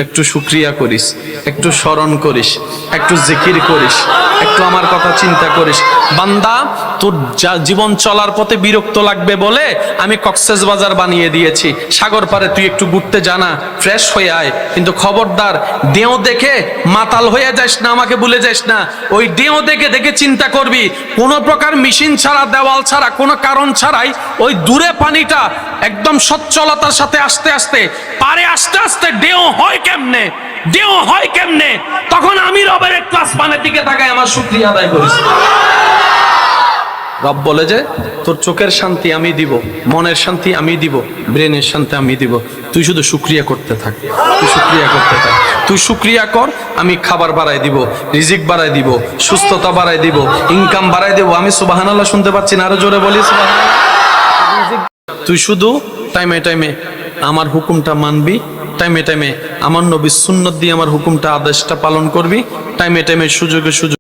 একটু শুকরিয়া করিস, একটু স্মরণ করিস, একটু জিকির করিস, একটু আমার কথা চিন্তা করিস। বান্দা, তোর জীবন চলার পথে বিরক্ত লাগবে বলে আমি কক্সবাজার বানিয়ে দিয়েছি, সাগর পারে তুই একটু ঘুরতে জানা, ফ্রেশ হয়ে আয়। কিন্তু খবরদার দেও দেখে মাতাল হয়ে যাস না, আমাকে ভুলে যাস না। ওই দেও দেখে দেখে চিন্তা করবি, কোনো প্রকার মেশিন ছাড়া, দেওয়াল ছাড়া, কোনো কারণ ছাড়াই ওই দূরে পানিটা একদম সচ্ছলতার সাথে আস্তে আস্তে পারে, আস্তে আস্তে দেও হয় কেমনে, দেও হয় কেমনে, তখন আমি রবের একটু আসমানের দিকে তাকাই, আমার শুকরিয়া আদায় করিস। রব বলে যে তোর চোখের শান্তি আমি দিব, মনের শান্তি আমি দিব, ব্রেনের শান্তি আমি দিব, তুই শুধু শুকরিয়া করতে থাক, তুই শুকরিয়া করতে থাক, তুই শুকরিয়া কর, আমি খাবার বাড়াই দিব, রিজিক বাড়াই দিব, সুস্থতা বাড়াই দিব, ইনকাম বাড়াই দিব। আমি সুবহানাল্লাহ শুনতে পাচ্ছি না, আরো জোরে বলি সুবহানাল্লাহ। তুই শুধু টাইমে টাইমে আমার হুকুমটা মানবি, টাইমে টাইমে আমার নবীর সুন্নত দিয়ে আমার হুকুমটা, আদেশটা পালন করবি, টাইমে টাইমে সুযোগে সুযোগ